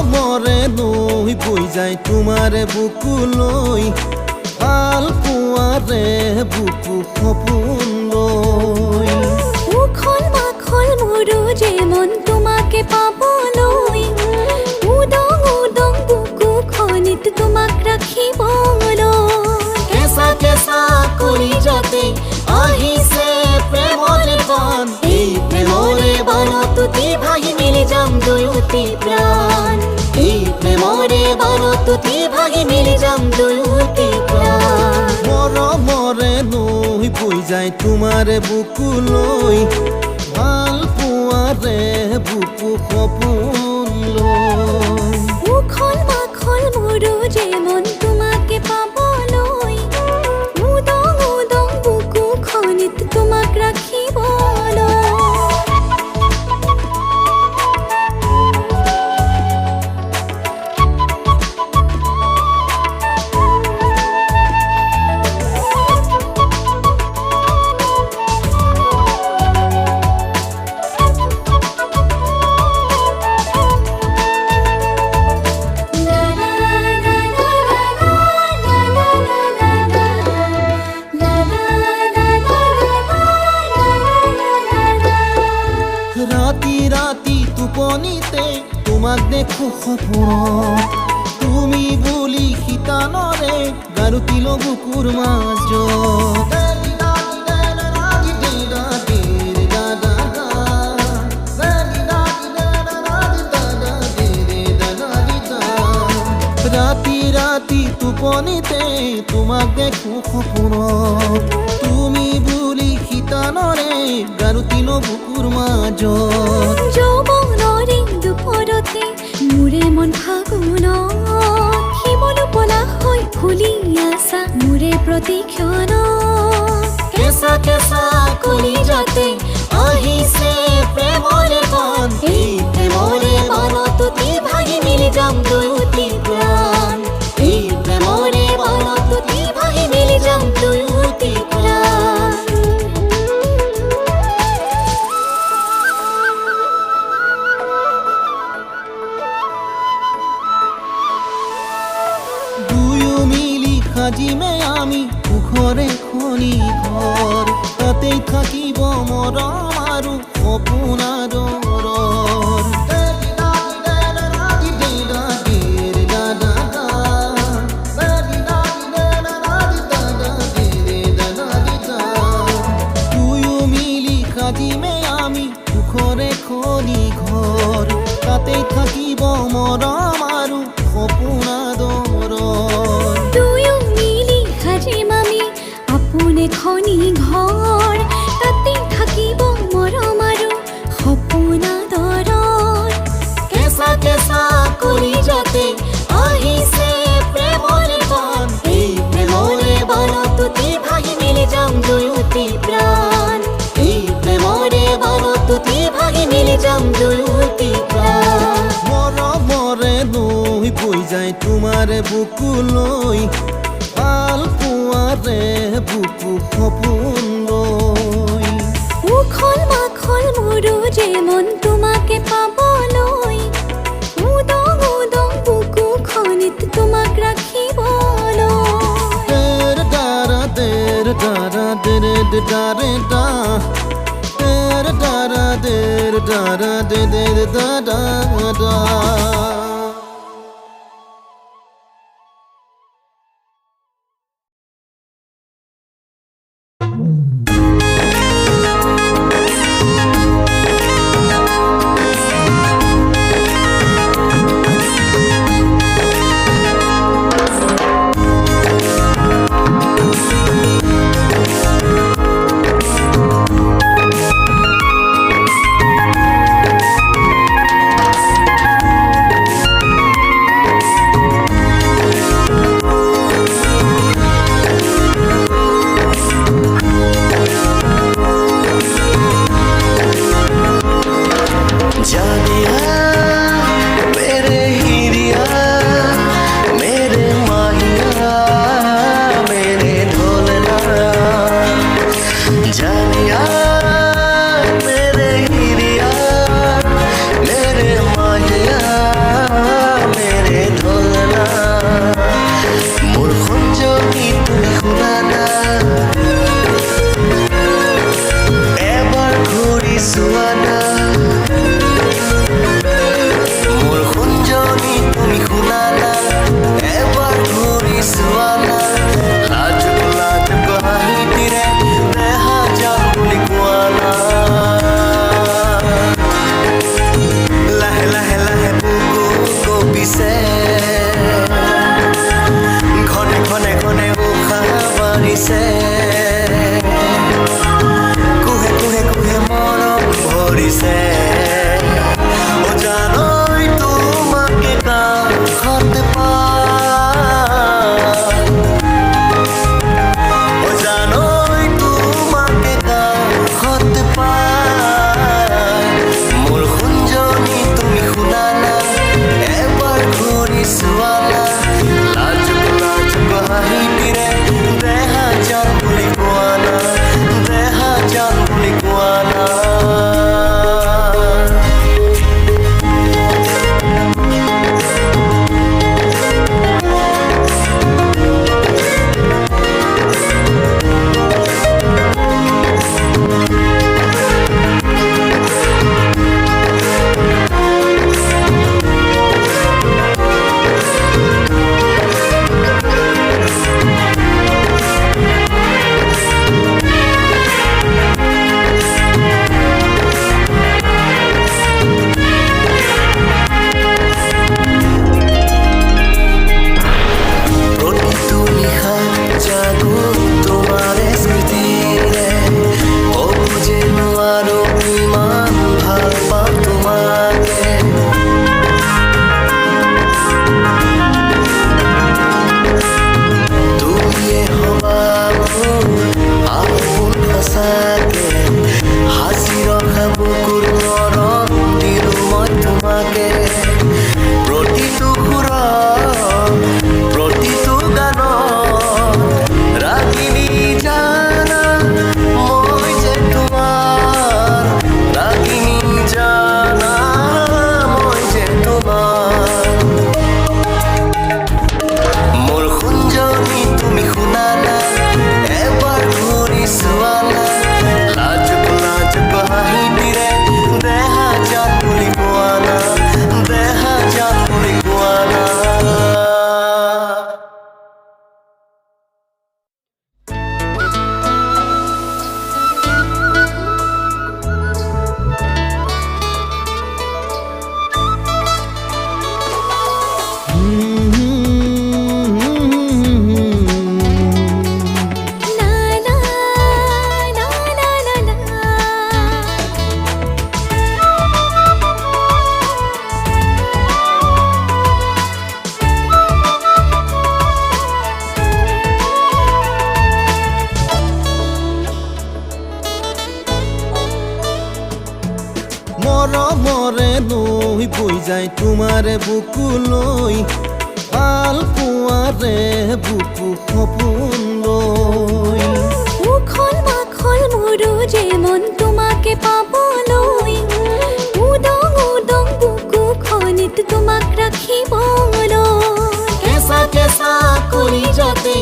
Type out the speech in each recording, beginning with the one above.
মৰমৰে নৈ বৈ যায় তোমাৰে বুকুলৈ ভাল পোৱাৰে বুকু সপোন লৈ উখল মাখল মোৰো যে মন তোমাকে পাবলৈ উদং উদং বুকুখনিত তোমাক ৰাখিবলৈ কেঁচা কেঁচা কৰি যাতে আহিছে প্ৰেমৰে বান এই প্ৰেমৰে বানত তুতি ভাগি মিলি যাম দুয়োটি প্ৰাণ এই প্ৰেমৰে বানত তুতি ভাগি মিলি যাম দুয়োটি প্ৰাণ মৰমৰে নৈ বৈ যায় তোমাৰে বুকুলৈ ভাল পোৱাৰে বুকু সপোন লৈ উখল মাখল মোৰো যে মন তোমাকে পাবলৈ উদং উদং বুকুখনিত তোমাক ৰাখিবলৈ ৰাতি ৰাতি টোপনিতে তোমাক দেখো সপোনত তুমি বুলি শীতানৰে গাৰুতিল বুকুৰ মাজত ৰাতি ৰাতি টোপনিতে তোমাক দেখো সপোনত তুমি বুলি শীতানৰে গাৰুতিল বুকুৰ মাজত যৌৱনৰে দুপৰতে মোৰে মন ফাগুনত শিমলু পলা হৈ ফুলি আছা মোৰে প্ৰতিক্ষণত কেঁচা কেঁচা কৰি যাতে আহিছে প্ৰেমৰে বান এই প্ৰেমৰে বানত তুতি ভাগি মিলি যাম দুয়োটি প্ৰাণ এই প্ৰেমৰে বানত তুতি ভাগি মিলি যাম দুয়োটি প্ৰাণ দুয়ো মিলি সাজিমে আমি ঘৰে খনি ঘৰ তাতেই থাকিব মৰম আৰু সপোন আদৰৰ দুয়ো মিলি সাজিমে আমি ঘৰে খনি ঘৰ তাতেই থাকিব মৰম আৰু সপোন আদৰৰ দুয়ো মিলি সাজিম আমি আপোনে খনি ঘৰ তাতে থাকিব মৰম আৰু সপোন আদৰৰ কেঁচা কেঁচা কৰি যাতে আহিছে প্ৰেমৰে বান এই প্ৰেমৰে বানত তুতি ভাগি মিলি যাম দুয়োটি প্ৰাণ এই প্ৰেমৰে বানত তুতি ভাগি মিলি যাম দুয়োটি প্ৰাণ মৰমৰে নৈ বৈ যায় তোমাৰে বুকুলৈ ভাল পোৱাৰে বুকু সপোন লৈ উখল মাখল মোৰো যে মন তোমাকে পাবলৈ উদং উদং বুকুখনিত তোমাক ৰাখিবলৈ তেৰ দাৰা তেৰ দাৰা তেৰে দাৰে দা তেৰ দাৰা তেৰ দাৰা দে দাদা দা দিওয়ানা মৰমৰে নৈ বৈ যায় তোমাৰে বুকুলৈ ভাল পোৱাৰে বুকু সপোন লৈ উখল মাখল মোৰো যে মন তোমাকে পাবলৈ উদং উদং বুকুখনিত তোমাক ৰাখিবলৈ কেঁচা কেঁচা কৰি যাতে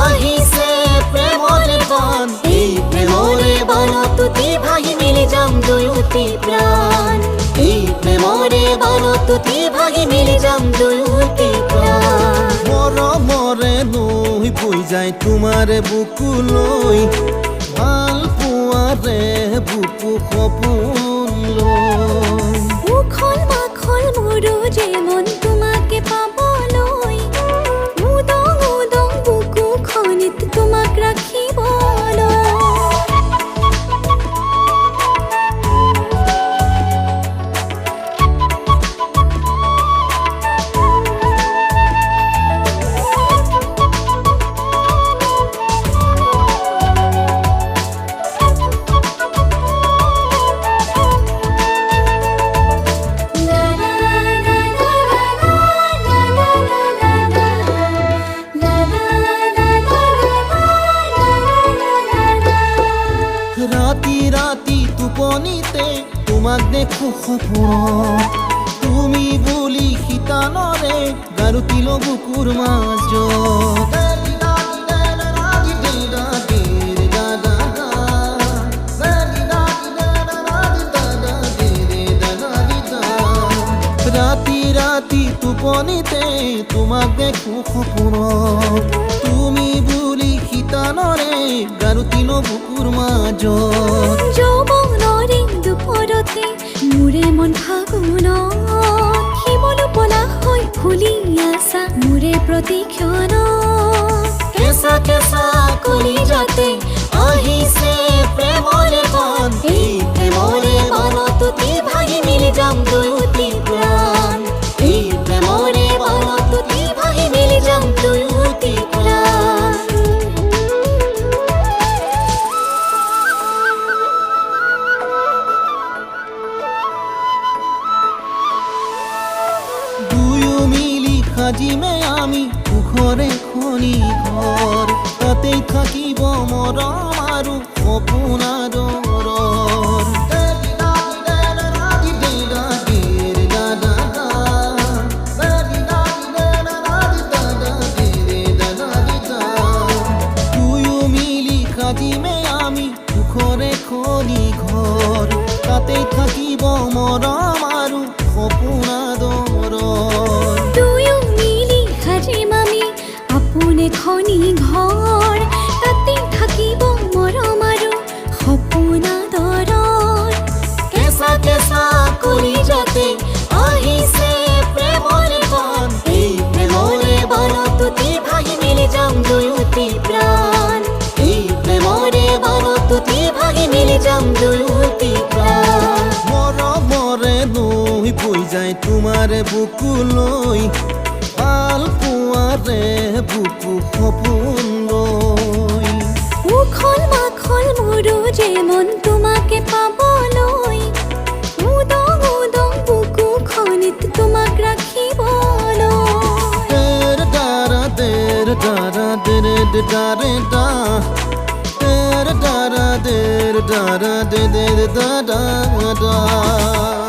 আহিছে প্ৰেমৰে বান এই প্ৰেমৰে বানত উঠি ভাহি মিলি যাম দুয়োটি প্ৰাণ এই প্ৰেমৰে বানত উঠি ভাহি মিলি যাম দুয়োটি প্ৰাণ মৰমৰে নৈ বৈ যায় তোমাৰে বুকুলৈ ভাল পোৱাৰে বুকু সপোন লৈ উখল মাখল মোৰো যে মন তোমাকে পাবলৈ উদং উদং বুকুখনিত তোমাক ৰাখিবলৈ ৰাতি ৰাতি টোপনিতে তোমাক দেখো সপোনত তুমি বুলি শীতানৰে গাৰুতিলো বুকুৰ মাজত ৰাতি ৰাতি টোপনিতে তোমাক দেখো সপোনত তুমি বুলি শীতানৰে গাৰুতিলো বুকুৰ মাজত যৌৱনৰে দুপৰতে মোৰে মন ফাগুনত শিমলু পলা হৈ ফুলি আছা মোৰে প্ৰতিক্ষণত কেঁচা কেঁচা কলি যাতে আহিছে প্ৰেমৰে বান এই প্ৰেমৰে বানত উঠি ভাহি মিলি যাম দুয়োটি প্ৰাণ এই প্ৰেমৰে বানত উঠি ভাহি মিলি যাম দুয়োটি প্ৰাণ দুয়ো মিলি সাজিমে আমি সুখৰে খনি ঘৰ তাতেই থাকিব মৰম আৰু সপোন আদৰ ভাগি মিলি যাম দুয়োটি প্ৰাণ মৰমৰে নৈ বৈ যায় তোমাৰে বুকুলৈ ভাল পোৱাৰে বুকু সপোন লৈ উখল মাখল মোৰো যে মন তোমাকে পাবলৈ উদং উদং বুকুখনিত তোমাক ৰাখিবলৈ তেৰ দাৰা তেৰ দাৰা তেৰে দাৰে দা তেৰ দাৰা তেৰ দাৰা দে দে দা দা দা